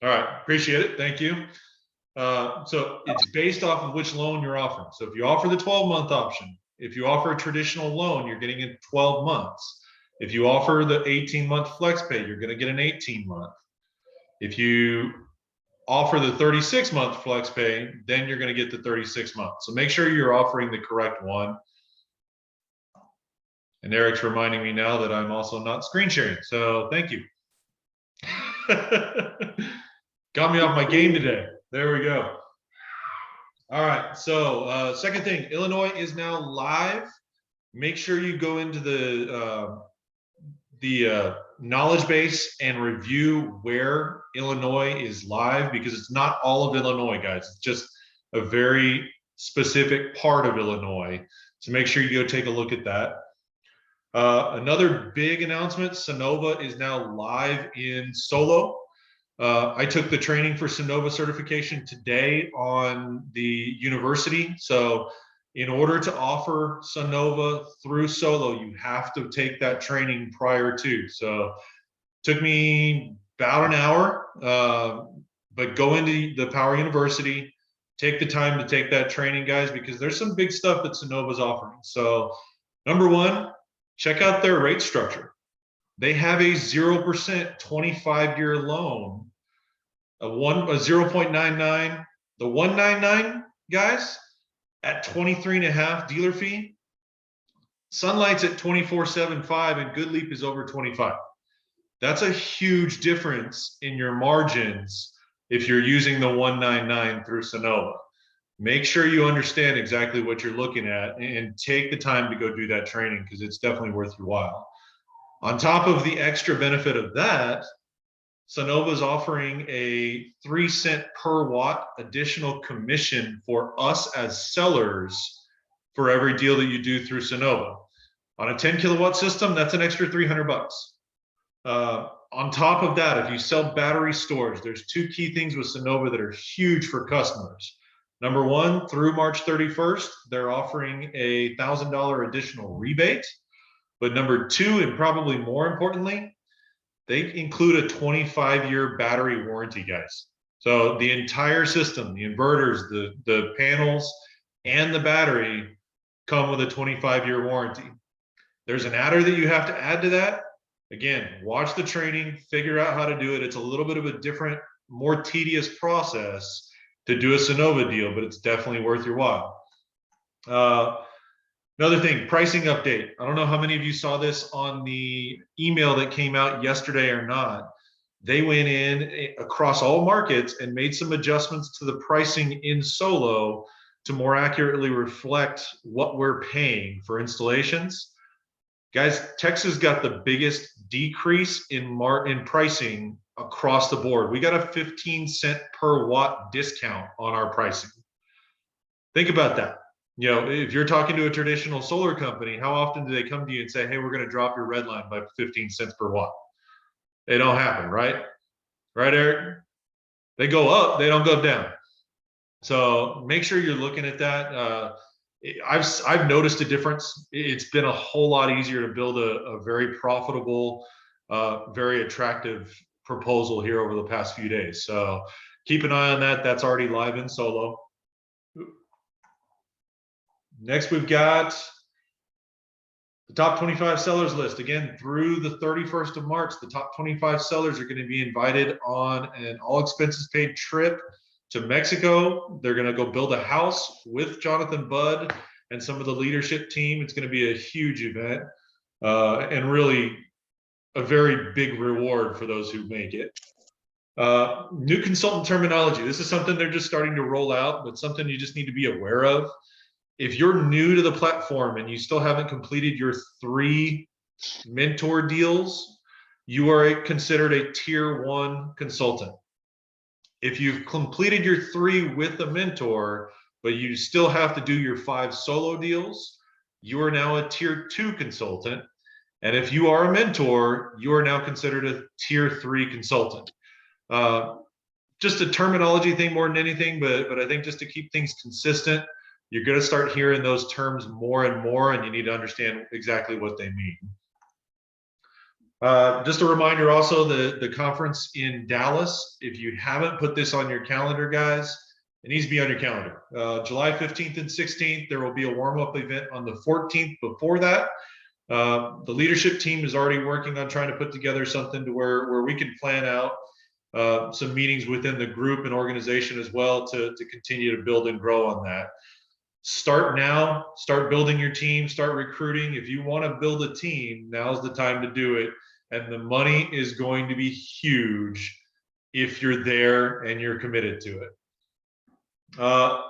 All right, appreciate it. Thank you. So it's based off of which loan you're offering. So if you offer the 12-month option, if you offer a traditional loan, you're getting it 12 months. If you offer the 18-month flex pay, you're going to get an 18-month. If you offer the 36-month flex pay, then you're going to get the 36 months. So make sure you're offering the correct one. And Eric's reminding me now that I'm also not screen sharing. So thank you. Got me off my game today. There we go. All right. So second thing, Illinois is now live. Make sure you go into the knowledge base and review where Illinois is live, because it's not all of Illinois, guys. It's just a very specific part of Illinois. So make sure you go take a look at that. Another big announcement, Sonova is now live in Solo. I took the training for Sonova certification today on the university. So in order to offer Sonova through Solo, you have to take that training prior to. So it took me about an hour, but go into the Powur University, take the time to take that training, guys, because there's some big stuff that Sonova's offering. So number one, check out their rate structure. They have a 0% 25-year loan, a 0.99, the 199, guys, at 23.5 dealer fee. Sunlight's at 24.75 and Good Leap is over 25. That's a huge difference in your margins if you're using the 199 through Sonova. Make sure you understand exactly what you're looking at and take the time to go do that training, because it's definitely worth your while. On top of the extra benefit of that, Sonova is offering a 3 cent per watt additional commission for us as sellers for every deal that you do through Sonova. On a 10 kilowatt system, that's an extra $300. On top of that, if you sell battery storage, there's two key things with Sonova that are huge for customers. Number one, through March 31st, they're offering a $1,000 additional rebate. But number two, and probably more importantly, they include a 25-year battery warranty, guys. So the entire system, the inverters, the panels, and the battery come with a 25-year warranty. There's an adder that you have to add to that. Again, watch the training, figure out how to do it. It's a little bit of a different, more tedious process to do a Sonova deal, but it's definitely worth your while. Another thing, pricing update. I don't know how many of you saw this on the email that came out yesterday or not. They went in across all markets and made some adjustments to the pricing in Solo to more accurately reflect what we're paying for installations. Guys, Texas got the biggest decrease in pricing across the board. We got a 15-cent per watt discount on our pricing. Think about that. You know, if you're talking to a traditional solar company, how often do they come to you and say, hey, we're going to drop your red line by 15 cents per watt? They don't happen, right? Right, Eric? They go up, they don't go down. So make sure you're looking at that. I've noticed a difference. It's been a whole lot easier to build a very profitable, very attractive proposal here over the past few days. So keep an eye on that. That's already live in Solo. Next, we've got the top 25 sellers list. Again, through the 31st of March, the top 25 sellers are going to be invited on an all expenses paid trip to Mexico. They're going to go build a house with Jonathan Budd and some of the leadership team. It's going to be a huge event and really a very big reward for those who make it. New consultant terminology. This is something they're just starting to roll out, but something you just need to be aware of. If you're new to the platform and you still haven't completed your 3 mentor deals, you are considered a tier 1 consultant. If you've completed your 3 with a mentor, but you still have to do your 5 solo deals, you are now a tier 2 consultant. And if you are a mentor, you are now considered a tier 3 consultant. Just a terminology thing more than anything, but I think just to keep things consistent, you're going to start hearing those terms more and more, and you need to understand exactly what they mean. Just a reminder also, the conference in Dallas, if you haven't put this on your calendar, guys, it needs to be on your calendar. July 15th and 16th, there will be a warm-up event on the 14th before that. The leadership team is already working on trying to put together something to where we can plan out some meetings within the group and organization as well to continue to build and grow on that. Start now, start building your team, start recruiting. If you want to build a team, now's the time to do it. And the money is going to be huge if you're there and you're committed to it.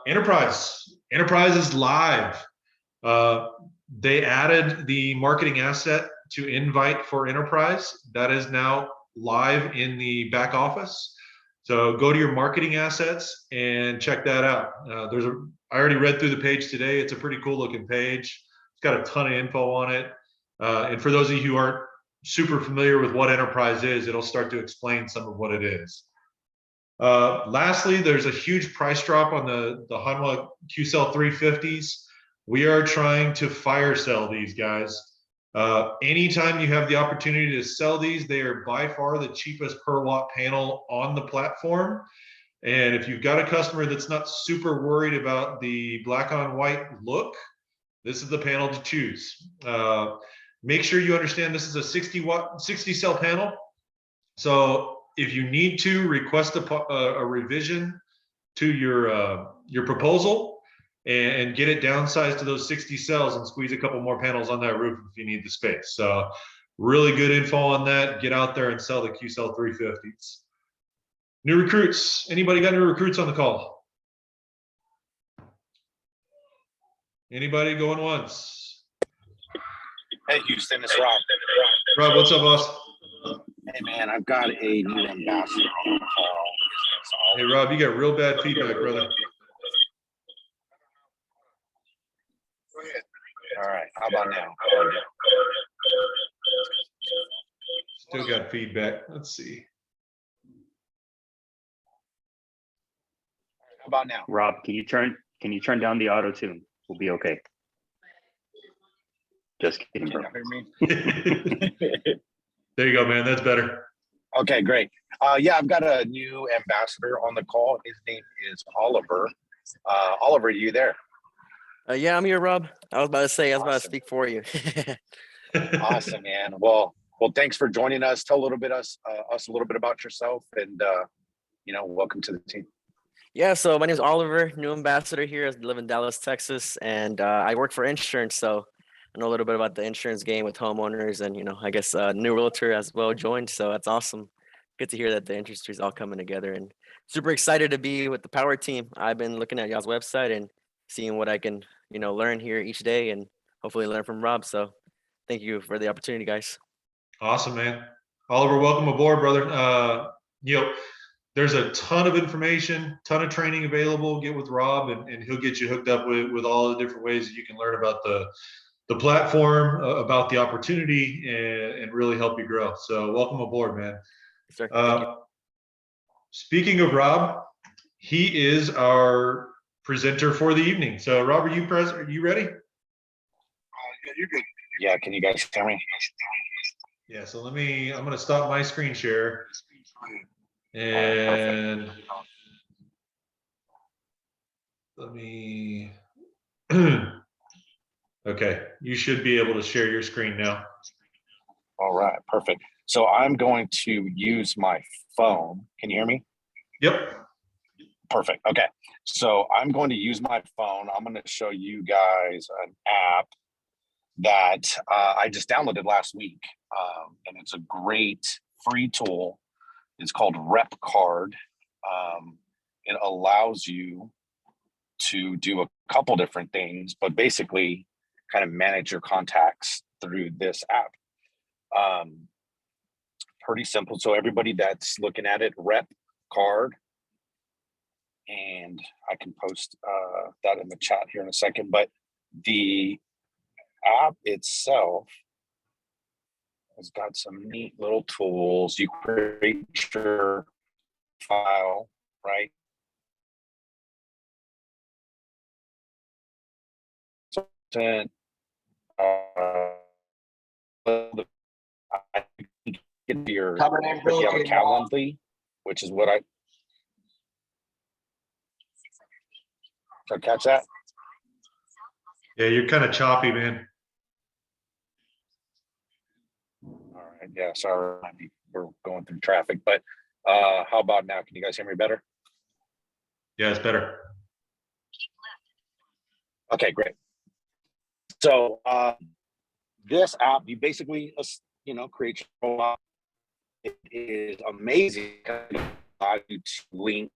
Enterprise is live. They added the marketing asset to invite for Enterprise. That is now live in the back office. So go to your marketing assets and check that out. I already read through the page today. It's a pretty cool looking page. It's got a ton of info on it. And for those of you who aren't super familiar with what Enterprise is, it'll start to explain some of what it is. Lastly, there's a huge price drop on the Hanwha Q-Cell 350s. We are trying to fire sell these, guys. Anytime you have the opportunity to sell these, they are by far the cheapest per watt panel on the platform. And if you've got a customer that's not super worried about the black on white look, this is the panel to choose. Make sure you understand this is a 60 cell panel. So if you need to request a revision to your proposal and get it downsized to those 60 cells and squeeze a couple more panels on that roof if you need the space. So really good info on that. Get out there and sell the Q-Cell 350s. New recruits. Anybody got new recruits on the call? Anybody going once? Hey, Houston, it's Rob. Rob, what's up, boss? Hey, man, I've got a new ambassador on the call. Hey, Rob, you got real bad feedback, brother. Go ahead. All right, how about now? Still got feedback. Let's see. How about now? Rob, can you turn down the auto tune? We'll be okay. Just kidding, bro. There you go, man. That's better. Okay, great. Yeah, I've got a new ambassador on the call. His name is Oliver. Oliver, are you there? Yeah, I'm here, Rob. I was about to say, I was about to Awesome. speak for you. Awesome, man. Well, thanks for joining us. Tell us a little bit about yourself, and welcome to the team. Yeah, so my name is Oliver, new ambassador here. I live in Dallas, Texas, and I work for insurance. So I know a little bit about the insurance game with homeowners, and I guess new realtor as well joined. So that's awesome. Good to hear that the industry is all coming together, and super excited to be with the Powur team. I've been looking at y'all's website and seeing what I can learn here each day, and hopefully learn from Rob. So thank you for the opportunity, guys. Awesome, man. Oliver, welcome aboard, brother. There's a ton of information, ton of training available. Get with Rob and he'll get you hooked up with all the different ways that you can learn about the platform, about the opportunity, and really help you grow. So welcome aboard, man. Yes, sir. Thank you. Speaking of Rob, he is our presenter for the evening. So Rob, are you ready? Yeah, you're good. Yeah, can you guys hear me? Yeah, so I'm going to stop my screen share. And let me, okay, you should be able to share your screen now. All right, perfect. So I'm going to use my phone. Can you hear me? Yep. Perfect. Okay. So I'm going to use my phone. I'm going to show you guys an app that I just downloaded last week. And it's a great free tool. It's called RepCard. It allows you to do a couple different things, but basically kind of manage your contacts through this app. Pretty simple. So everybody that's looking at it, RepCard, and I can post that in the chat here in a second, but the app itself has got some neat little tools. You create your file, right? get your, Cover if you have a Calendly, which is what I catch that. Yeah, you're kind of choppy, man. All right, yeah, sorry, we're going through traffic, but how about now? Can you guys hear me better? Yeah, it's better. Okay, great. So this app, you basically, create your own app. It is amazing. It allows you to link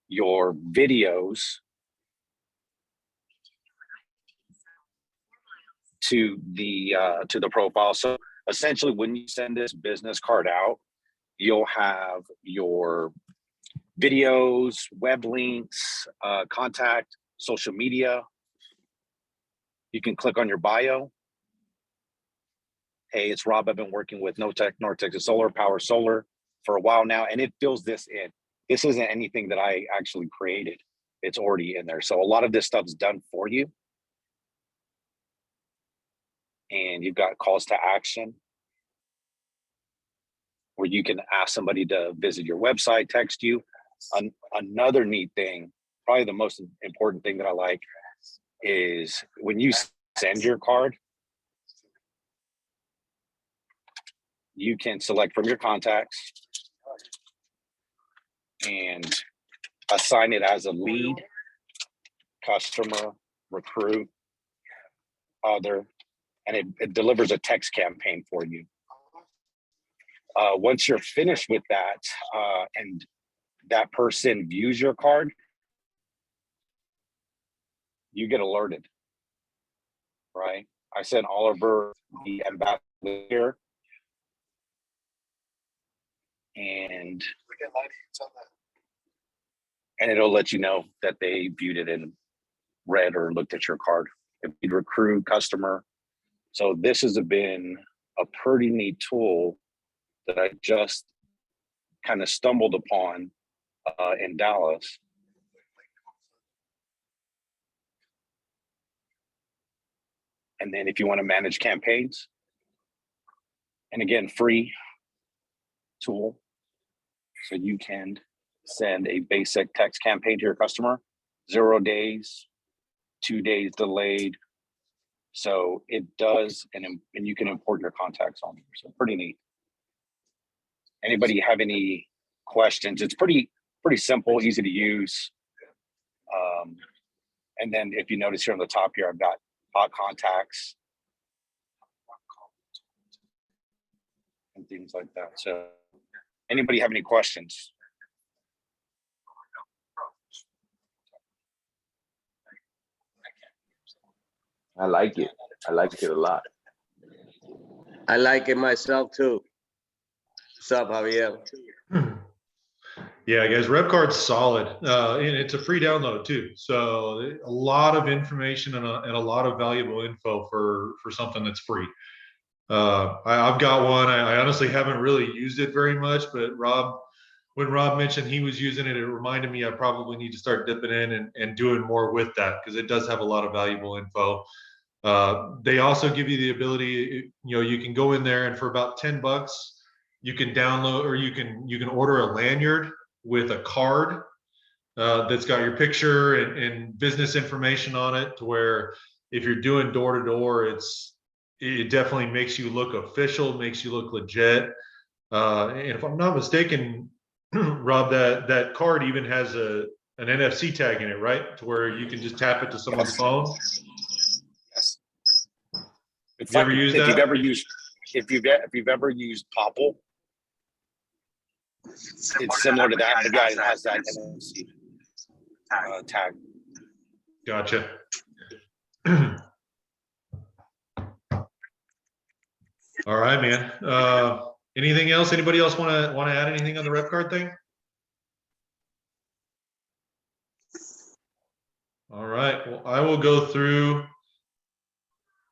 your videos to the profile. So essentially, when you send this business card out, you'll have your videos, web links, contact, social media. You can click on your bio. Hey, it's Rob. I've been working with North Texas Solar, Powur Solar for a while now, and it fills this in. This isn't anything that I actually created. It's already in there. So a lot of this stuff's done for you. And you've got calls to action where you can ask somebody to visit your website, text you. Another neat thing, probably the most important thing that I like, is when you send your card, you can select from your contacts and assign it as a lead, customer, recruit, other, and it delivers a text campaign for you. Once you're finished with that, and that person views your card, you get alerted, right? I sent Oliver the ambassador here, and it'll let you know that they viewed it and read or looked at your card. If you recruit customer. So this has been a pretty neat tool that I just kind of stumbled upon in Dallas. And then if you want to manage campaigns, and again, free tool. So you can send a basic text campaign to your customer, 0 days, 2 days delayed. So it does, and you can import your contacts on here. So pretty neat. Anybody have any questions? It's pretty simple, easy to use. And then if you notice here on the top here, I've got hot contacts and things like that. So anybody have any questions? I like it. I like it a lot. I like it myself too. What's up, Javier? Yeah, guys, RepCard's solid, and it's a free download too. So a lot of information and a lot of valuable info for something that's free. I've got one. I honestly haven't really used it very much, but when Rob mentioned he was using it, it reminded me I probably need to start dipping in and doing more with that, because it does have a lot of valuable info. They also give you the ability, you can go in there and for about $10, you can download, or you can order a lanyard with a card that's got your picture and business information on it, to where if you're doing door to door, it definitely makes you look official, makes you look legit. And if I'm not mistaken, Rob, that card even has an NFC tag in it, right? To where you can just tap it to someone's phone. Yes. It's You like ever used if that? you've ever used Popple, it's similar to that. The guy has that NFC tag. Gotcha. All right, man. Anything else? Anybody else want to add anything on the RepCard thing? All right. Well, I will go through.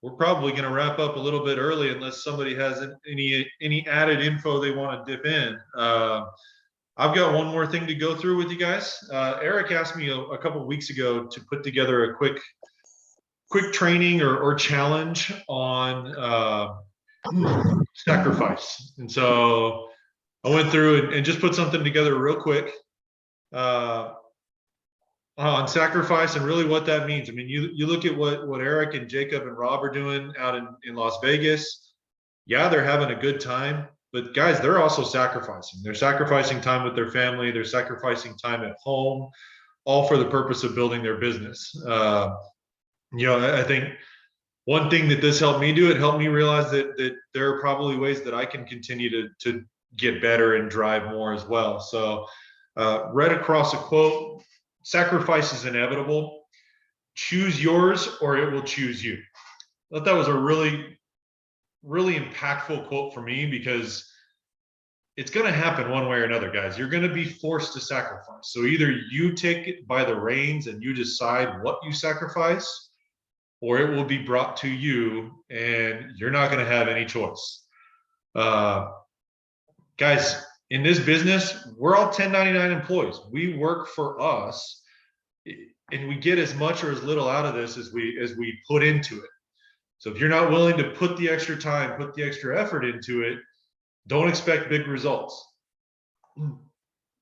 We're probably going to wrap up a little bit early unless somebody has any added info they want to dip in. I've got one more thing to go through with you guys. Eric asked me a couple of weeks ago to put together a quick training or challenge on sacrifice. And so I went through and just put something together real quick on sacrifice and really what that means. I mean, you look at what Eric and Jacob and Rob are doing out in Las Vegas. Yeah, they're having a good time, but guys, they're also sacrificing. They're sacrificing time with their family. They're sacrificing time at home, all for the purpose of building their business. I think one thing that this helped me do, it helped me realize that there are probably ways that I can continue to get better and drive more as well. So read across a quote, sacrifice is inevitable. Choose yours or it will choose you. I thought that was a really, really impactful quote for me, because it's going to happen one way or another, guys. You're going to be forced to sacrifice. So either you take it by the reins and you decide what you sacrifice, or it will be brought to you and you're not going to have any choice. Guys, in this business, we're all 1099 employees. We work for us, and we get as much or as little out of this as we put into it. So if you're not willing to put the extra time, put the extra effort into it, don't expect big results.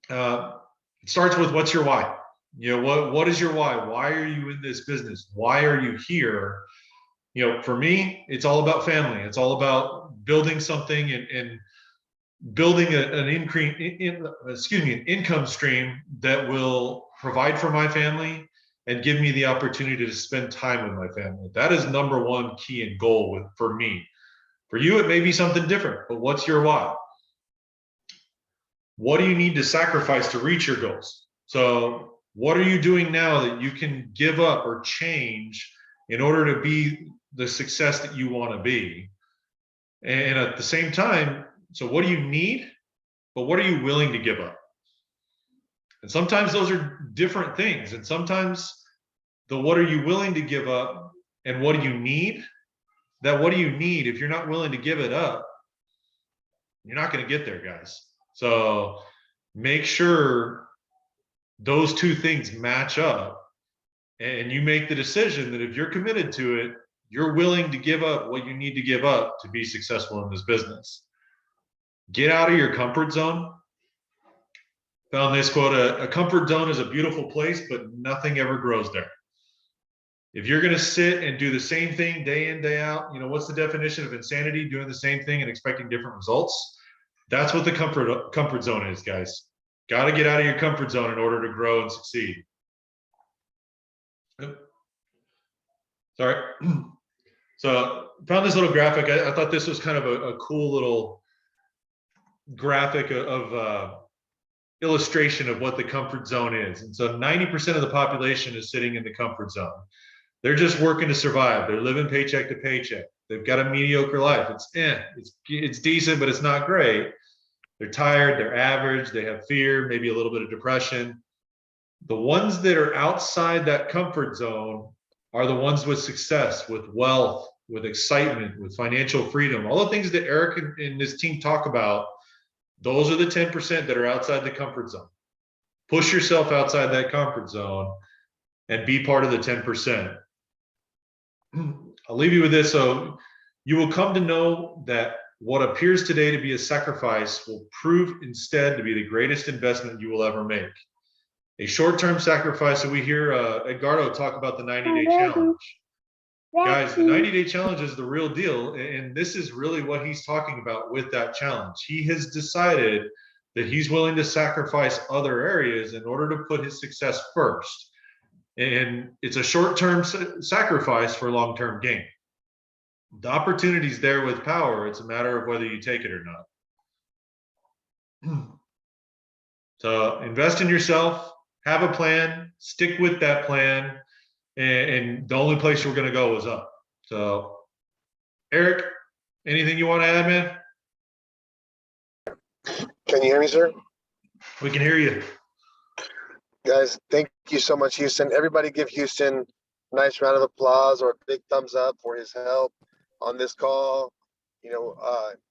It starts with, what's your why? What is your why? Why are you in this business? Why are you here? For me, it's all about family. It's all about building something and building an income stream that will provide for my family and give me the opportunity to spend time with my family. That is number one key and goal for me. For you, it may be something different, but what's your why? What do you need to sacrifice to reach your goals? So what are you doing now that you can give up or change in order to be the success that you want to be? And at the same time, so what do you need, but what are you willing to give up? And sometimes those are different things. And sometimes the what are you willing to give up and what do you need, that what do you need, if you're not willing to give it up, you're not going to get there, guys. So make sure those two things match up and you make the decision that if you're committed to it, you're willing to give up what you need to give up to be successful in this business. Get out of your comfort zone. Found this quote, a comfort zone is a beautiful place, but nothing ever grows there. If you're going to sit and do the same thing day in, day out, what's the definition of insanity? Doing the same thing and expecting different results. That's what the comfort zone is, guys. Got to get out of your comfort zone in order to grow and succeed. Sorry. So found this little graphic. I thought this was kind of a cool little graphic of illustration of what the comfort zone is. And so 90% of the population is sitting in the comfort zone. They're just working to survive. They're living paycheck to paycheck. They've got a mediocre life. It's decent, but it's not great. They're tired, they're average, they have fear, maybe a little bit of depression. The ones that are outside that comfort zone are the ones with success, with wealth, with excitement, with financial freedom. All the things that Eric and his team talk about, those are the 10% that are outside the comfort zone. Push yourself outside that comfort zone and be part of the 10%. I'll leave you with this. So you will come to know that what appears today to be a sacrifice will prove instead to be the greatest investment you will ever make. A short-term sacrifice. So we hear Edgardo talk about the 90-day challenge. Guys, the 90-day challenge is the real deal. And this is really what he's talking about with that challenge. He has decided that he's willing to sacrifice other areas in order to put his success first. And it's a short-term sacrifice for long-term gain. The opportunity's there with Powur. It's a matter of whether you take it or not. So invest in yourself, have a plan, stick with that plan, and the only place you're going to go is up. So, Eric, anything you want to add, man? Can you hear me, sir? We can hear you. Guys, thank you so much, Huston. Everybody give Huston a nice round of applause or a big thumbs up for his help on this call.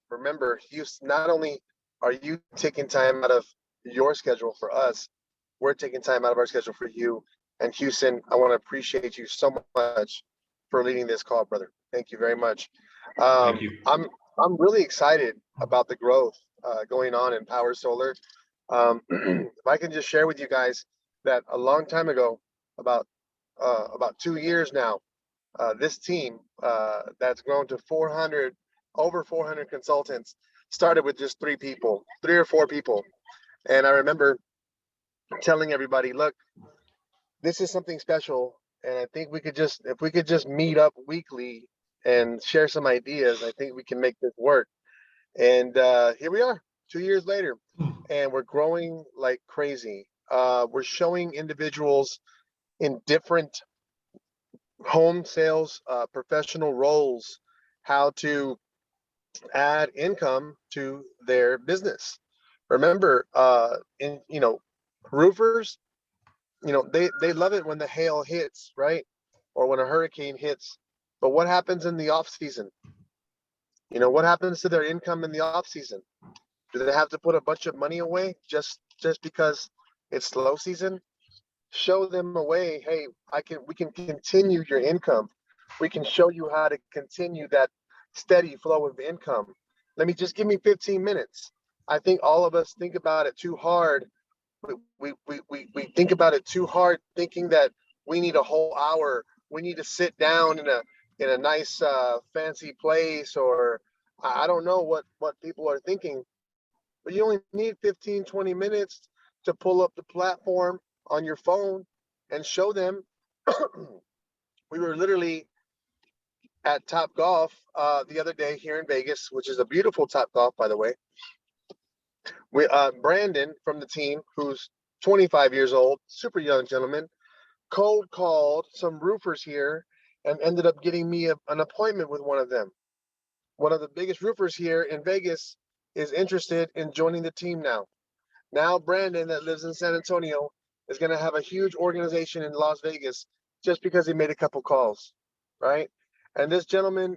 Remember, Huston, not only are you taking time out of your schedule for us, we're taking time out of our schedule for you. And Huston, I want to appreciate you so much for leading this call, brother. Thank you very much. Thank you. I'm I'm really excited about the growth going on in Powur Solar. If I can just share with you guys that a long time ago, about 2 years now, this team that's grown to 400, over 400 consultants, started with just 3 or 4 people. And I remember telling everybody, look, this is something special. And I think if we could just meet up weekly and share some ideas, I think we can make this work. And here we are 2 years later, and we're growing like crazy. We're showing individuals in different home sales professional roles how to add income to their business. Remember, roofers, they love it when the hail hits, right? Or when a hurricane hits. But what happens in the off season? What happens to their income in the off season? Do they have to put a bunch of money away just because it's slow season? Show them a way. Hey, we can continue your income. We can show you how to continue that steady flow of income. Give me 15 minutes. I think all of us think about it too hard. We think about it too hard, thinking that we need a whole hour. We need to sit down in a nice fancy place, or I don't know what people are thinking, but you only need 15, 20 minutes to pull up the platform on your phone and show them. We were literally at Top Golf the other day here in Vegas, which is a beautiful Top Golf, by the way. Brandon from the team, who's 25 years old, super young gentleman, cold called some roofers here and ended up getting me an appointment with one of them. One of the biggest roofers here in Vegas is interested in joining the team now. Now Brandon, that lives in San Antonio, is going to have a huge organization in Las Vegas just because he made a couple calls, right? And this gentleman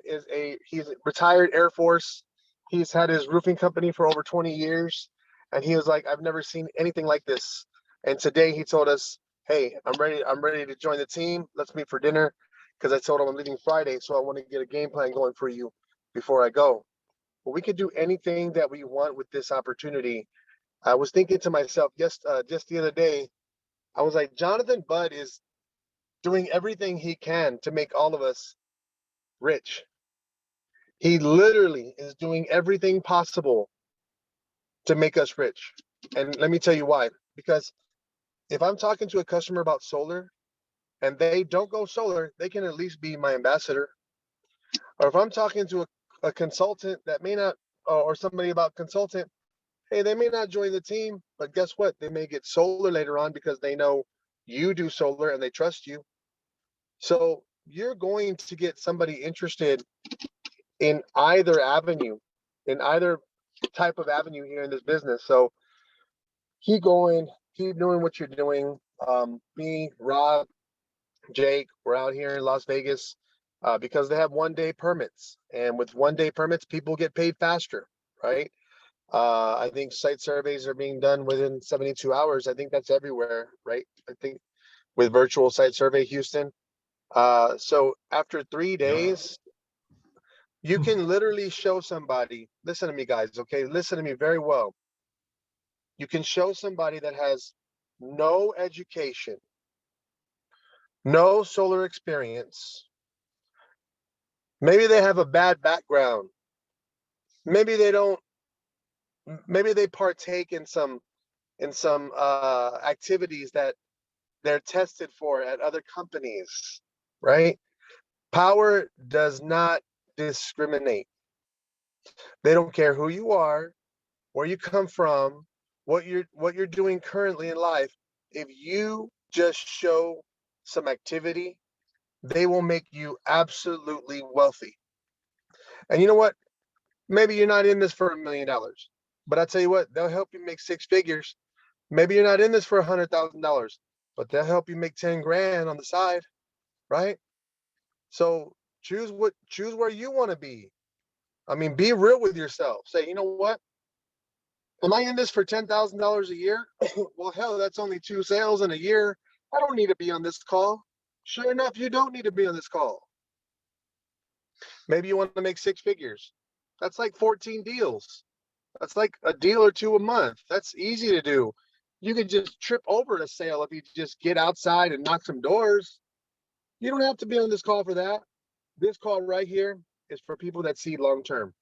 he's retired Air Force. He's had his roofing company for over 20 years. And he was like, I've never seen anything like this. And today he told us, hey, I'm ready to join the team. Let's meet for dinner. Because I told him I'm leaving Friday, so I want to get a game plan going for you before I go. But we could do anything that we want with this opportunity. I was thinking to myself just the other day, I was like, Jonathan Budd is doing everything he can to make all of us rich. He literally is doing everything possible to make us rich. And let me tell you why. Because if I'm talking to a customer about solar and they don't go solar, they can at least be my ambassador. Or if I'm talking to a consultant that may not, or somebody about consultant, hey, they may not join the team, but guess what? They may get solar later on because they know you do solar and they trust you. So you're going to get somebody interested in either avenue, in either type of avenue here in this business. So keep going, keep doing what you're doing. Me, Rob, Jake, we're out here in Las Vegas because they have 1-day permits. And with 1-day permits, people get paid faster, right? I think site surveys are being done within 72 hours. I think that's everywhere, right? I think with virtual site survey, Houston. So after 3 days, you can literally show somebody, listen to me guys, okay? Listen to me very well. You can show somebody that has no education, no solar experience. Maybe they have a bad background. Maybe they partake in some activities that they're tested for at other companies, right? Powur does not discriminate. They don't care who you are, where you come from, what you're doing currently in life. If you just show some activity, they will make you absolutely wealthy. And you know what? Maybe you're not in this for $1 million, but I tell you what, they'll help you make 6 figures. Maybe you're not in this for $100,000, but they'll help you make 10 grand on the side, right? So choose where you want to be. I mean, be real with yourself. Say, you know what? Am I in this for $10,000 a year? Well, hell, that's only 2 sales in a year. I don't need to be on this call. Sure enough, you don't need to be on this call. Maybe you want to make 6 figures. That's like 14 deals. That's like a deal or two a month. That's easy to do. You can just trip over a sale if you just get outside and knock some doors. You don't have to be on this call for that. This call right here is for people that see long term,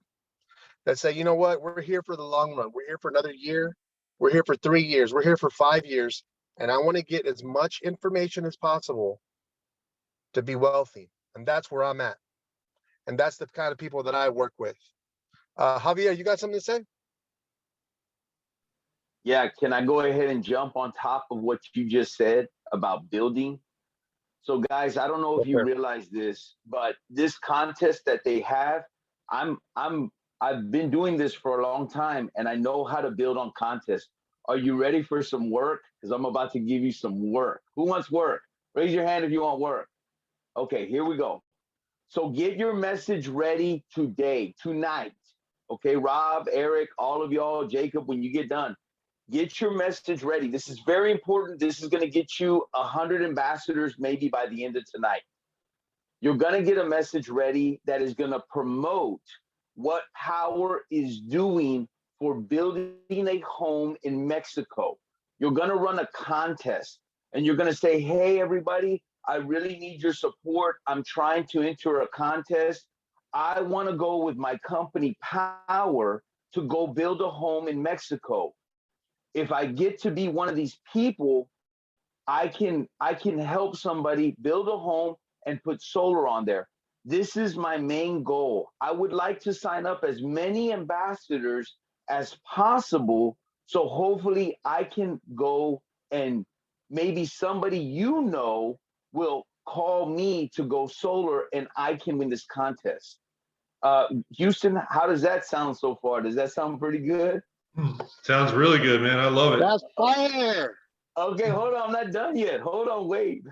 that say, you know what, we're here for the long run. We're here for another year. We're here for 3 years. We're here for 5 years. And I want to get as much information as possible to be wealthy. And that's where I'm at. And that's the kind of people that I work with. Javier, you got something to say? Yeah, can I go ahead and jump on top of what you just said about building? So guys, I don't know if you realize this, but this contest that they have, I've been doing this for a long time and I know how to build on contests. Are you ready for some work? Because I'm about to give you some work. Who wants work? Raise your hand if you want work. Okay, here we go. So get your message ready today, tonight. Okay, Rob, Eric, all of y'all, Jacob, when you get done, get your message ready. This is very important. This is going to get you 100 ambassadors maybe by the end of tonight. You're going to get a message ready that is going to promote what Powur is doing for building a home in Mexico. You're going to run a contest and you're going to say, hey, everybody, I really need your support. I'm trying to enter a contest. I want to go with my company Powur to go build a home in Mexico. If I get to be one of these people, I can help somebody build a home and put solar on there. This is my main goal. I would like to sign up as many ambassadors as possible. So hopefully I can go and maybe somebody you know will call me to go solar and I can win this contest. Houston, how does that sound so far? Does that sound pretty good? Sounds really good, man. I love it. That's fire. Okay, hold on. I'm not done yet. Hold on. Wait.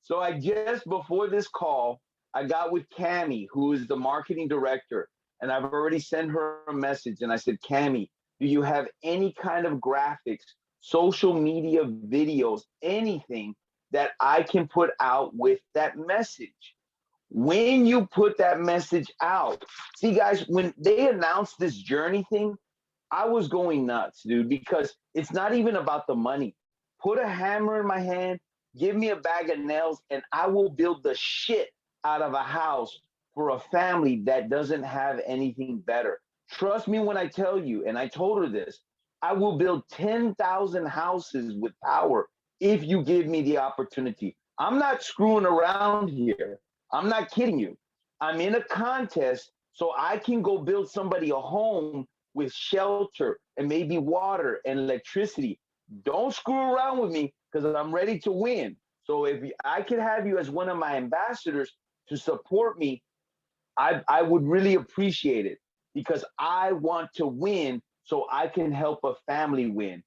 So I just, before this call, I got with Cammie, who is the marketing director, and I've already sent her a message. And I said, Cammie, do you have any kind of graphics, social media videos, anything that I can put out with that message? When you put that message out, see guys, when they announced this journey thing, I was going nuts, dude, because it's not even about the money. Put a hammer in my hand, give me a bag of nails, and I will build the shit out of a house for a family that doesn't have anything better. Trust me when I tell you, and I told her this, I will build 10,000 houses with Powur if you give me the opportunity. I'm not screwing around here. I'm not kidding you. I'm in a contest so I can go build somebody a home with shelter and maybe water and electricity. Don't screw around with me because I'm ready to win. So if I could have you as one of my ambassadors to support me, I would really appreciate it because I want to win so I can help a family win.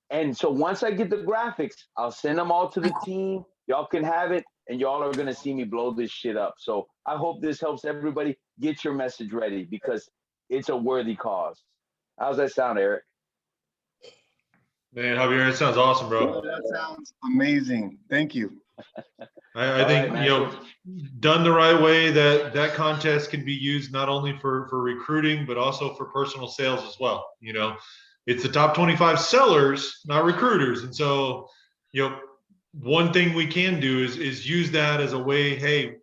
And so once I get the graphics, I'll send them all to the team. Y'all can have it. And y'all are going to see me blow this shit up. So I hope this helps everybody. Get your message ready because it's a worthy cause. How's that sound, Eric? Man, Javier, it sounds awesome, bro. That sounds amazing. Thank you. I think, right, you know, done the right way, that contest can be used not only for recruiting, but also for personal sales as well. You know, it's the top 25 sellers, not recruiters. And so, you know, one thing we can do is use that as a way, hey,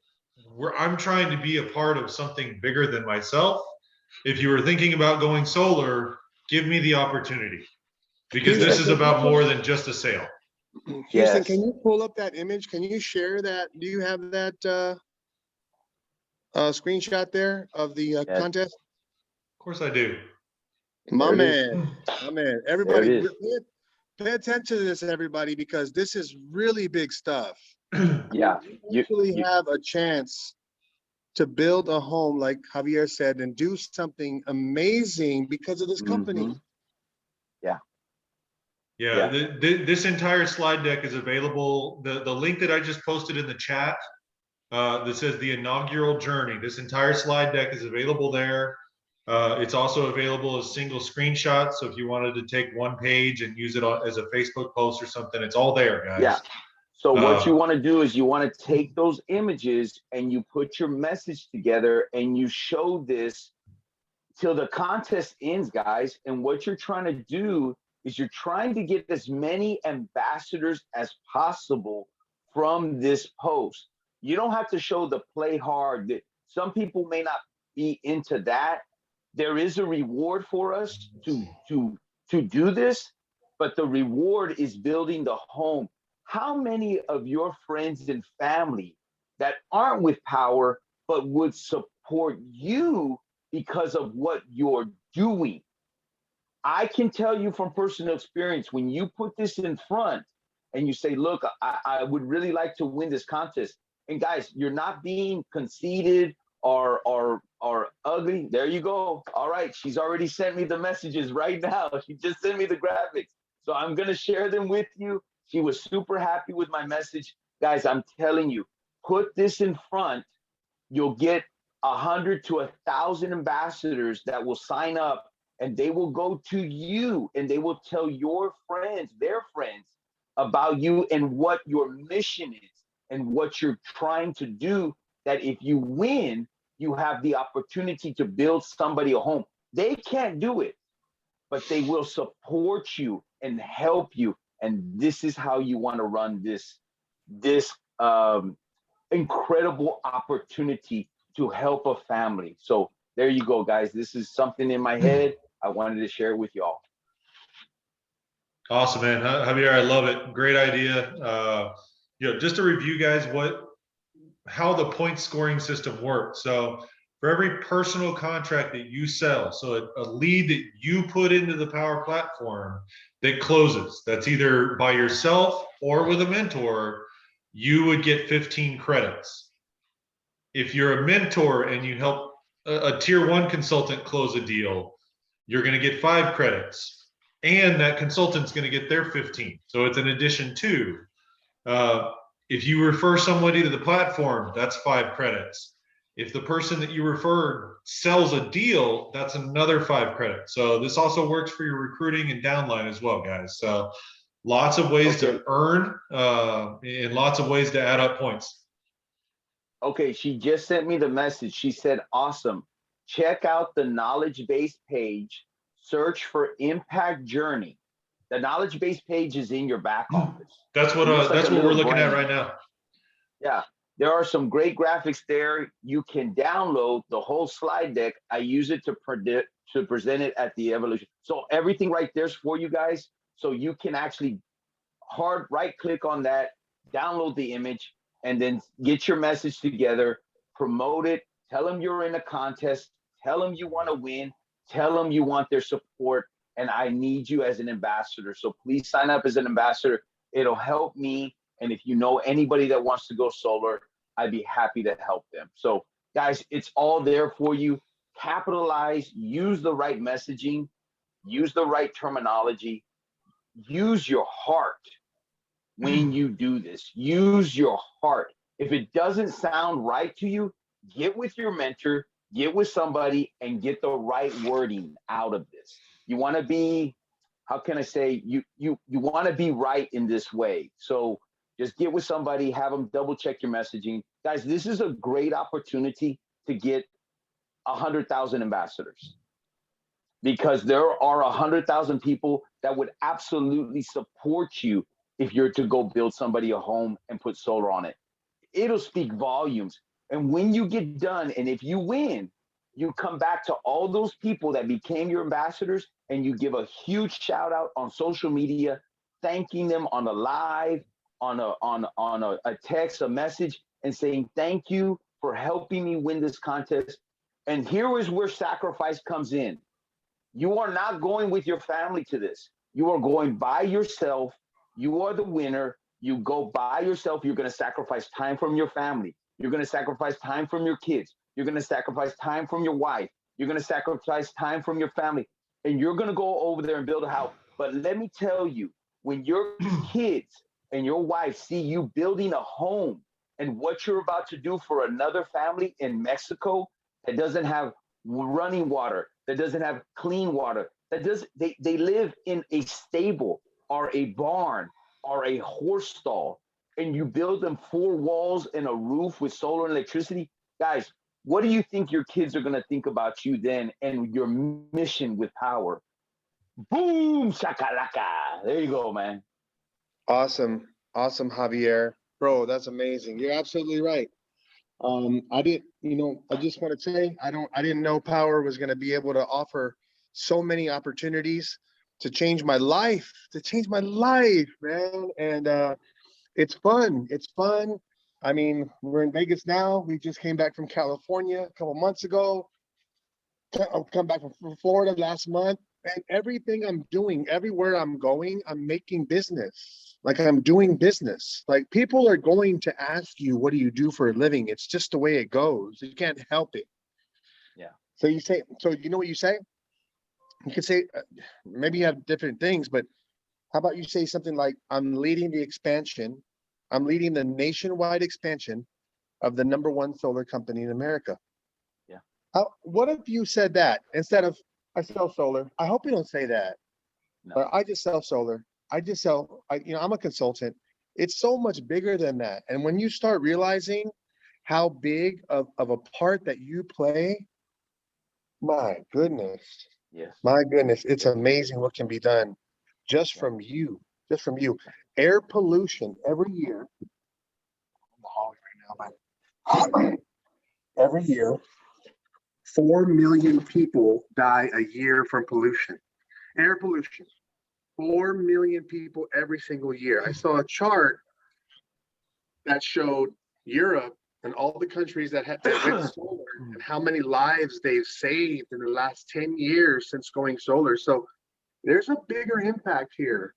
I'm trying to be a part of something bigger than myself. If you were thinking about going solar, give me the opportunity because this is about more than just a sale. Houston, Yes. Can you pull up that image? Can you share that? Do you have that screenshot there of the contest? Of course I do. My There it man, my man. There Everybody, it is. pay attention to this, everybody, because this is really big stuff. Yeah. You actually have a chance to build a home, like Javier said, and do something amazing because of this company. Mhm. Yeah, this entire slide deck is available. The link that I just posted in the chat that says the inaugural journey, this entire slide deck is available there. It's also available as single screenshots. So if you wanted to take one page and use it as a Facebook post or something, it's all there, guys. Yeah. So what you want to do is you want to take those images and you put your message together and you show this till the contest ends, guys. And what you're trying to do is you're trying to get as many ambassadors as possible from this post. You don't have to show the play hard. Some people may not be into that. There is a reward for us to do this, but the reward is building the home. How many of your friends and family that aren't with Powur but would support you because of what you're doing? I can tell you from personal experience, when you put this in front and you say, look, I would really like to win this contest. And guys, you're not being conceited or ugly. There you go. All right, she's already sent me the messages right now. She just sent me the graphics. So I'm gonna share them with you. She was super happy with my message. Guys, I'm telling you, put this in front, you'll get 100 to 1,000 ambassadors that will sign up, and they will go to you and they will tell your friends, their friends, about you and what your mission is and what you're trying to do, that if you win, you have the opportunity to build somebody a home. They can't do it, but they will support you and help you. And this is how you want to run this incredible opportunity to help a family. So there you go, guys. This is something in my head. I wanted to share it with y'all. Awesome, man. Javier, I love it. Great idea. Just to review, guys, how the point scoring system works. So for every personal contract that you sell, so a lead that you put into the Powur platform that closes, that's either by yourself or with a mentor, you would get 15 credits. If you're a mentor and you help a tier 1 consultant close a deal, you're going to get 5 credits, and that consultant's going to get their 15. So it's an addition to. If you refer somebody to the platform, that's 5 credits. If the person that you referred sells a deal, that's another 5 credits. So this also works for your recruiting and downline as well, guys. So lots of ways to earn and lots of ways to add up points. Okay, she just sent me the message. She said, awesome. Check out the knowledge base page, search for Impact Journey. The knowledge base page is in your back office. That's what we're looking at right now. Yeah, there are some great graphics there. You can download the whole slide deck. I use it to present it at the evolution. So everything right there's for you guys. So you can actually right click on that, download the image, and then get your message together, promote it, tell them you're in a contest, tell them you want to win, tell them you want their support, and I need you as an ambassador. So please sign up as an ambassador. It'll help me. And if you know anybody that wants to go solar, I'd be happy to help them. So guys, it's all there for you. Capitalize, use the right messaging, use the right terminology, use your heart when you do this. Use your heart. If it doesn't sound right to you, get with your mentor, get with somebody, and get the right wording out of this. You want to be, how can I say, you want to be right in this way. So just get with somebody, have them double check your messaging. Guys, this is a great opportunity to get 100,000 ambassadors, because there are 100,000 people that would absolutely support you if you're to go build somebody a home and put solar on it. It'll speak volumes. And when you get done, and if you win, you come back to all those people that became your ambassadors and you give a huge shout out on social media, thanking them on a live, on a text, a message, and saying, thank you for helping me win this contest. And here is where sacrifice comes in. You are not going with your family to this. You are going by yourself. You are the winner. You go by yourself. You're going to sacrifice time from your family. You're going to sacrifice time from your kids. You're going to sacrifice time from your wife. You're going to sacrifice time from your family. And you're going to go over there and build a house. But let me tell you, when your kids and your wife see you building a home and what you're about to do for another family in Mexico that doesn't have running water, that doesn't have clean water, they live in a stable or a barn or a horse stall. and you build them 4 walls and a roof with solar and electricity, guys, what do you think your kids are going to think about you then and your mission with Powur? Boom, shakalaka. There you go, man. Awesome. Awesome, Javier. Bro, that's amazing. You're absolutely right. I didn't, I just want to say, I didn't know Powur was going to be able to offer so many opportunities to change my life, man. And it's fun. It's fun. I mean, we're in Vegas now. We just came back from California a couple months ago. I've come back from Florida last month. And everything I'm doing, everywhere I'm going, I'm making business. Like I'm doing business. Like people are going to ask you, what do you do for a living? It's just the way it goes. You can't help it. Yeah. So you say, so you know what you say? You could say, maybe you have different things, but how about you say something like, I'm leading the expansion. I'm leading the nationwide expansion of the #1 solar company in America. Yeah. What if you said that instead of, I sell solar? I hope you don't say that. No. I just sell solar. I'm a consultant. It's so much bigger than that. And when you start realizing how big of a part that you play, my goodness, Yes. my goodness, it's amazing what can be done just from you, Air pollution every year. I'm in the hallway right now, but every year, 4 million people die a year from pollution. Air pollution. 4 million people every single year. I saw a chart that showed Europe and all the countries that went solar and how many lives they've saved in the last 10 years since going solar. So there's a bigger impact here.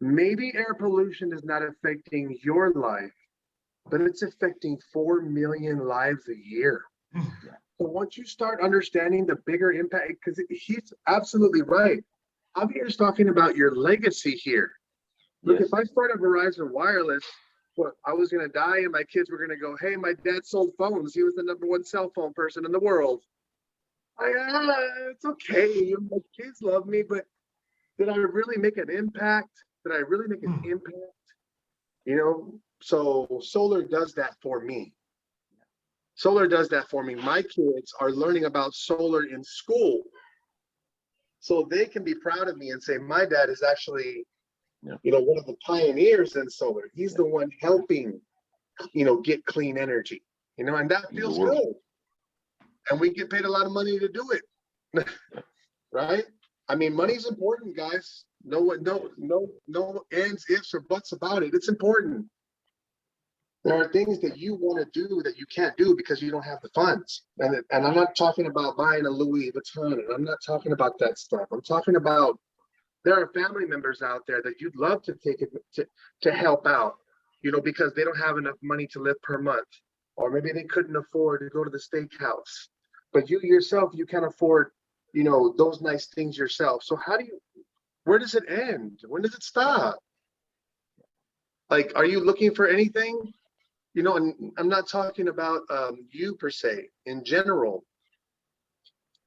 Maybe air pollution is not affecting your life, but it's affecting 4 million lives a year. So once you start understanding the bigger impact, because he's absolutely right. Javier's talking about your legacy here. Look, Yes. if I start at Verizon Wireless, I was going to die and my kids were going to go, hey, my dad sold phones. He was the #1 cell phone person in the world. It's okay. My kids love me, but did I really make an impact? So solar does that for me. My kids are learning about solar in school. So they can be proud of me and say, my dad is actually, one of the pioneers in solar. He's the one helping, get clean energy, and that feels good. And we get paid a lot of money to do it. Right? I mean, money's important, guys. No ands, ifs, or buts about it. It's important. There are things that you want to do that you can't do because you don't have the funds. And I'm not talking about buying a Louis Vuitton. And I'm not talking about that stuff. I'm talking about there are family members out there that you'd love to take it to help out, because they don't have enough money to live per month. Or maybe they couldn't afford to go to the steakhouse. But you yourself, you can't afford, those nice things yourself. So where does it end? When does it stop? Like, are you looking for anything? And I'm not talking about you per se. In general,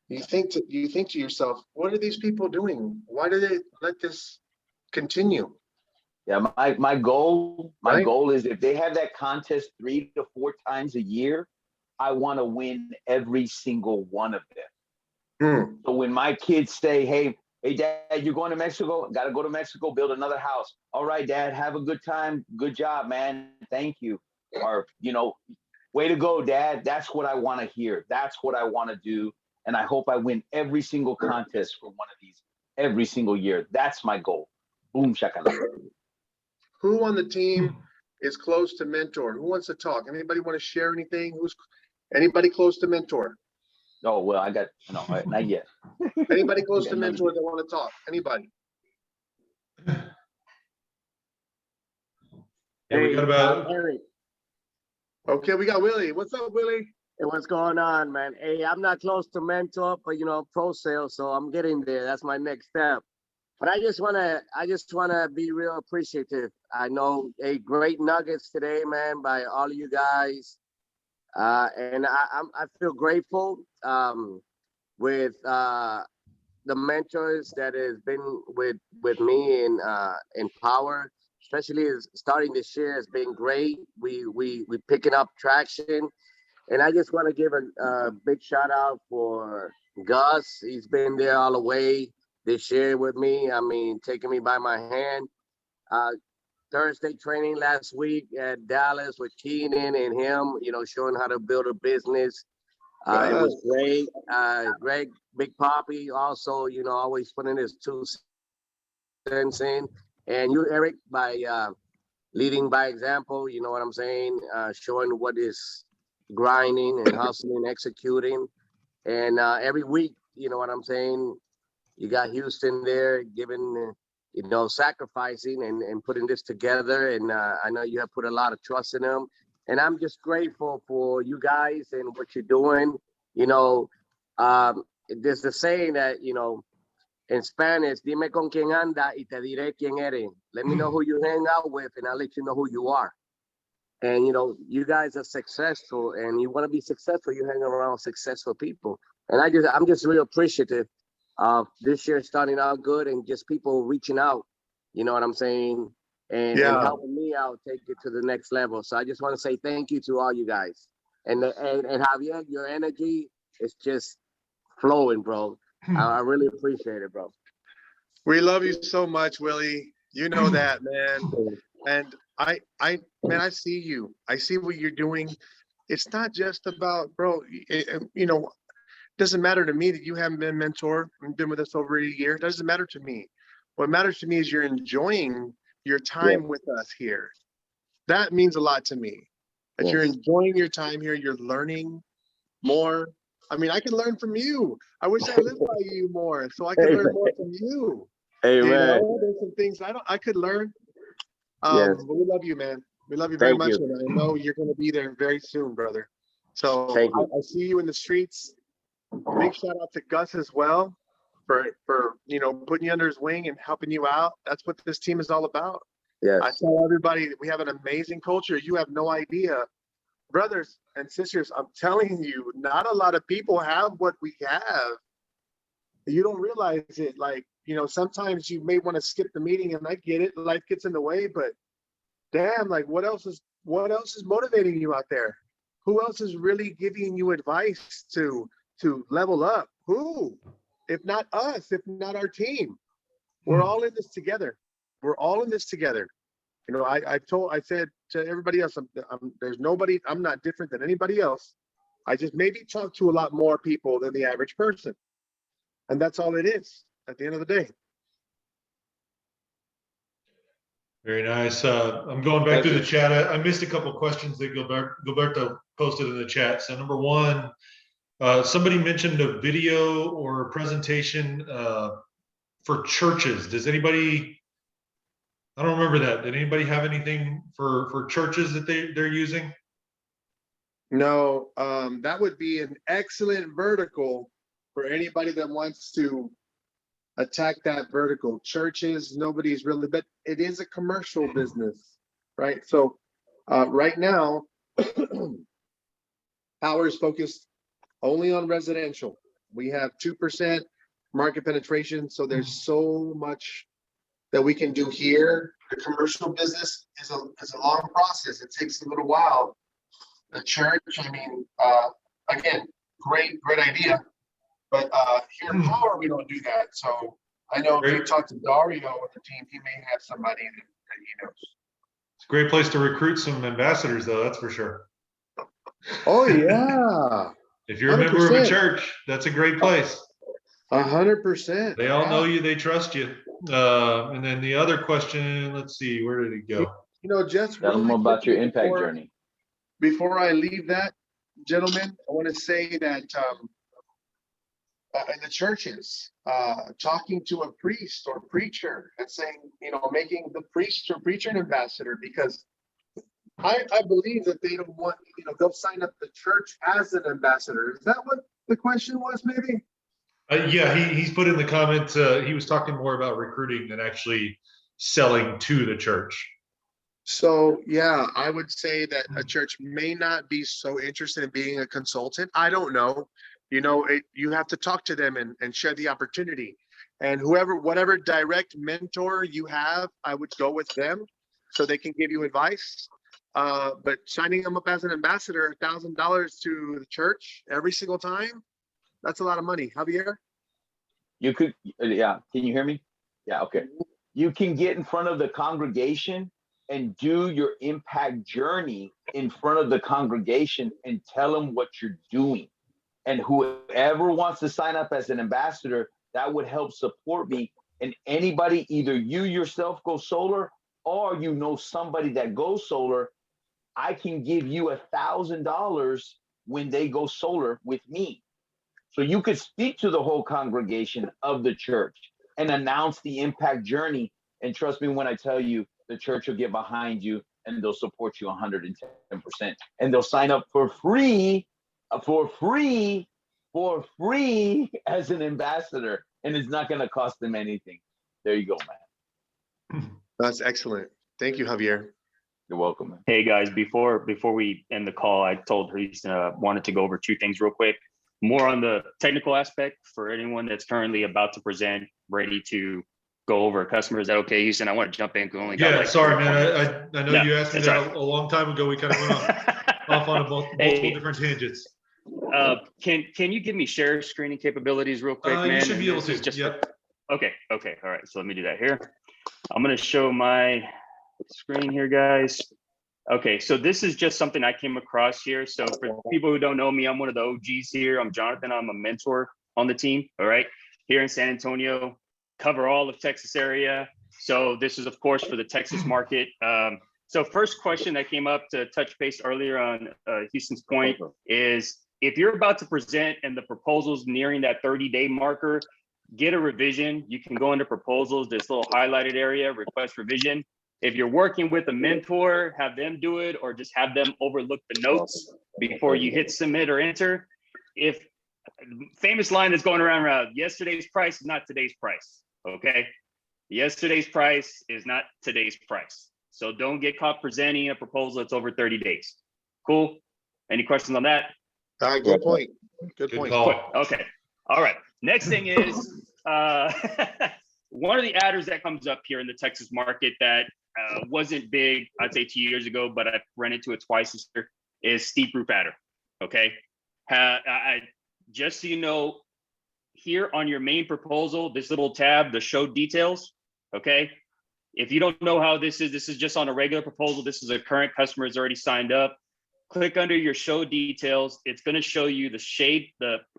you think to yourself, what are these people doing? Why do they let this continue? Yeah, my goal Right? is if they have that contest 3 to 4 times a year, I want to win every single one of them. So when my kids say, hey, Dad, you're going to Mexico? Got to go to Mexico, build another house. All right, Dad, have a good time. Good job, man. Thank you. Or, way to go, Dad. That's what I want to hear. That's what I want to do. And I hope I win every single contest for one of these every single year. That's my goal. Boom, shakalaka. Who on the team is close to mentor? Who wants to talk? Anybody want to share anything? Anybody close to mentor? Oh, well, not yet. Anybody close to mentor that want to talk? Anybody? Yeah, we got about. Okay, we got Willie. What's up, Willie? Hey, what's going on, man? Hey, I'm not close to mentor, but pro sales, so I'm getting there. That's my next step. But I just wanna be real appreciative. I know great nuggets today, man, by all of you guys. And I feel grateful with the mentors that has been with me in Powur, especially starting this year, has been great. We picking up traction, and I just want to give a big shout out for Gus. He's been there all the way this year with me. I mean, taking me by my hand. Thursday training last week at Dallas with Keenan and him, showing how to build a business. It was great. Greg, Big Poppy, also, always putting his 2 cents in. And you, Eric, by leading by example, you know what I'm saying? Showing what is grinding and hustling, executing. And every week, you know what I'm saying? You got Huston there giving, sacrificing and putting this together. And I know you have put a lot of trust in him. And I'm just grateful for you guys and what you're doing. There's the saying that, in Spanish, dime con quién anda y te diré quién eres. Let me know who you hang out with and I'll let you know who you are. And, you guys are successful and you want to be successful, you hang around successful people. And I'm just really appreciative of this year starting out good and just people reaching out, you know what I'm saying? And helping me out, take it to the next level. So I just want to say thank you to all you guys. And Javier, your energy is just flowing, bro. I really appreciate it, bro. We love you so much, Willie. You know that, man. And I see you. I see what you're doing. It's not just about, bro, it doesn't matter to me that you haven't been a mentor and been with us over a year. It doesn't matter to me. What matters to me is you're enjoying your time with us here. That means a lot to me. That you're enjoying your time here. You're learning more. I mean, I can learn from you. I wish I lived by you more so I could learn more from you. Amen. There's some things I could learn. But we love you, man. We love you very much. And I know you're going to be there very soon, brother. So I see you in the streets. Big shout out to Gus as well for putting you under his wing and helping you out. That's what this team is all about. Yes. I tell everybody we have an amazing culture. You have no idea. Brothers and sisters, I'm telling you, not a lot of people have what we have. You don't realize it. Like, sometimes you may want to skip the meeting, and I get it. Life gets in the way, but damn, like what else is motivating you out there? Who else is really giving you advice to level up? Who? If not us, if not our team. We're all in this together. We're all in this together. I said to everybody else, there's nobody, I'm not different than anybody else. I just maybe talk to a lot more people than the average person. And that's all it is at the end of the day. Very nice. I'm going back through the chat. I missed a couple of questions that Gilberto posted in the chat. So number one, somebody mentioned a video or a presentation for churches. Does anybody, I don't remember that. Did anybody have anything for churches that they're using? No, that would be an excellent vertical for anybody that wants to attack that vertical. Churches, nobody's really, but it is a commercial business, right? So right now, Powur is focused only on residential. We have 2% market penetration, so there's so much that we can do here. The commercial business is a long process. It takes a little while. The church, I mean, again, great idea. But here in Powur, we don't do that. So I know if you talk to Dario with the team, he may have somebody that he knows. It's a great place to recruit some ambassadors, though, that's for sure. Oh, yeah. If you're a member of a church, that's a great place. 100%. They all know you, they trust you. And then the other question, let's see, where did it go? Just tell them about your impact journey. Before I leave that, gentlemen, I want to say that in the churches, talking to a priest or preacher and saying, making the priest or preacher an ambassador, because I believe that they don't want, they'll sign up the church as an ambassador. Is that what the question was, maybe? Yeah, he's put in the comments, he was talking more about recruiting than actually selling to the church. So, yeah, I would say that a church may not be so interested in being a consultant. I don't know. You have to talk to them and share the opportunity. And whatever direct mentor you have, I would go with them. so they can give you advice. But signing them up as an ambassador, $1,000 to the church every single time, that's a lot of money. Javier? You could, yeah. Can you hear me? Yeah, okay. You can get in front of the congregation and do your impact journey in front of the congregation and tell them what you're doing. And whoever wants to sign up as an ambassador, that would help support me. And anybody, either you yourself go solar or you know somebody that goes solar, I can give you $1,000 when they go solar with me. So you could speak to the whole congregation of the church and announce the impact journey. And trust me when I tell you, the church will get behind you and they'll support you 110%. And they'll sign up for free as an ambassador. And it's not going to cost them anything. There you go, man. That's excellent. Thank you, Javier. You're welcome, man. Hey guys, before we end the call, I told Reese wanted to go over two things real quick. More on the technical aspect for anyone that's currently about to present, ready to go over a customer. Is that okay, Houston? I want to jump in. Yeah, sorry, man. I know you asked me that right. a long time ago. We kind of went off on multiple different tangents. Can you give me share screening capabilities real quick, man? You should be able to. Just yep. Okay. All right. So let me do that here. I'm going to show my screen here, guys. Okay, so this is just something I came across here. So for people who don't know me, I'm one of the OGs here. I'm Jonathan. I'm a mentor on the team. All right, here in San Antonio, cover all of Texas area. So this is, of course, for the Texas market. So first question that came up to touch base earlier on Houston's point is, if you're about to present and the proposal's nearing that 30-day marker, get a revision. You can go into proposals, this little highlighted area, request revision. If you're working with a mentor, have them do it, or just have them overlook the notes before you hit submit or enter. If famous line that's going around, yesterday's price is not today's price, okay? Yesterday's price is not today's price. So don't get caught presenting a proposal that's over 30 days. Cool? Any questions on that? Good point. Good point. Call. Okay. All right. Next thing is one of the adders that comes up here in the Texas market that wasn't big, I'd say 2 years ago, but I've run into it twice this year, is steep roof adder. Okay. Just so you know, here on your main proposal, this little tab, the show details. Okay. If you don't know how this is just on a regular proposal. This is a current customer has already signed up. Click under your show details. It's going to show you the shade,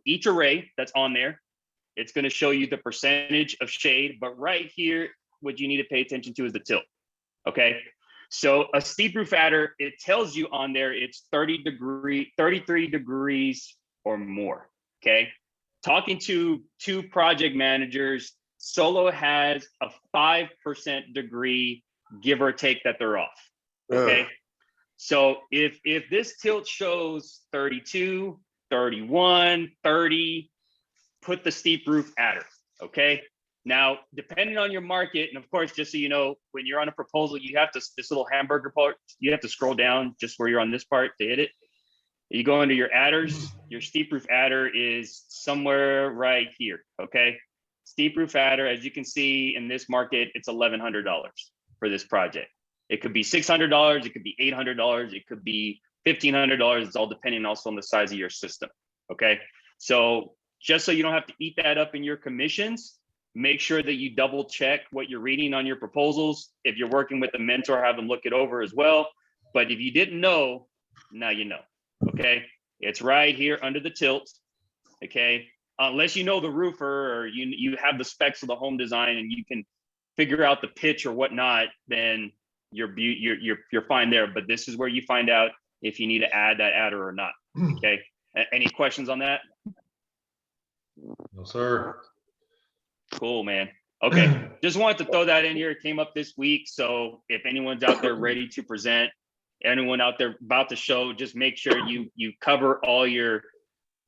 each array that's on there. It's going to show you the percentage of shade, but right here, what you need to pay attention to is the tilt. Okay. So a steep roof adder, it tells you on there, it's 33 degrees or more. Okay. Talking to two project managers, Solo has a 5% degree, give or take, that they're off. Okay. So if this tilt shows 32, 31, 30, put the steep roof adder. Okay. Now, depending on your market, and of course, just so you know, when you're on a proposal, you have to, this little hamburger part, you have to scroll down just where you're on this part to hit it. You go into your adders, your steep roof adder is somewhere right here. Okay. Steep roof adder, as you can see in this market, it's $1,100 for this project. It could be $600, it could be $800, it could be $1,500. It's all depending also on the size of your system. Okay. So just so you don't have to eat that up in your commissions, make sure that you double check what you're reading on your proposals. If you're working with a mentor, have them look it over as well. But if you didn't know, now you know. Okay. It's right here under the tilt. Okay. Unless you know the roofer or you have the specs of the home design and you can figure out the pitch or whatnot, then you're fine there. But this is where you find out if you need to add that adder or not. Okay. Any questions on that? No, sir. Cool, man. Okay. Just wanted to throw that in here. It came up this week. So if anyone's out there ready to present, anyone out there about the show, just make sure you cover all your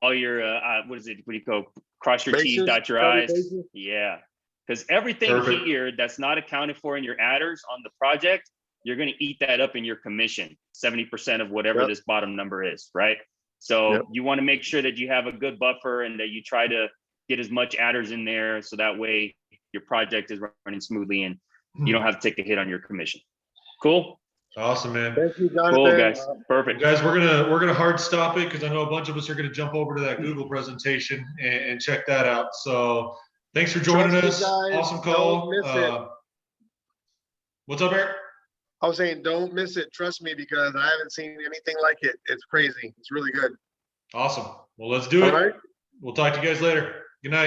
what do you call, cross your T's, dot your I's. Yeah. Because everything here that's not accounted for in your adders on the project, you're going to eat that up in your commission, 70% of whatever this bottom number is, right? So you want to make sure that you have a good buffer and that you try to get as much adders in there so that way your project is running smoothly and you don't have to take a hit on your commission. Cool. Awesome, man. Thank you, Jonathan. Cool, guys. Perfect. Guys, we're gonna hard stop it because I know a bunch of us are gonna jump over to that Google presentation and check that out. So thanks for joining Trust me, us. guys. Awesome call. Don't miss it. What's up, Eric? I was saying, don't miss it. Trust me, because I haven't seen anything like it. It's crazy. It's really good. Awesome. Well, let's do All it. right. We'll talk to you guys later. Good night.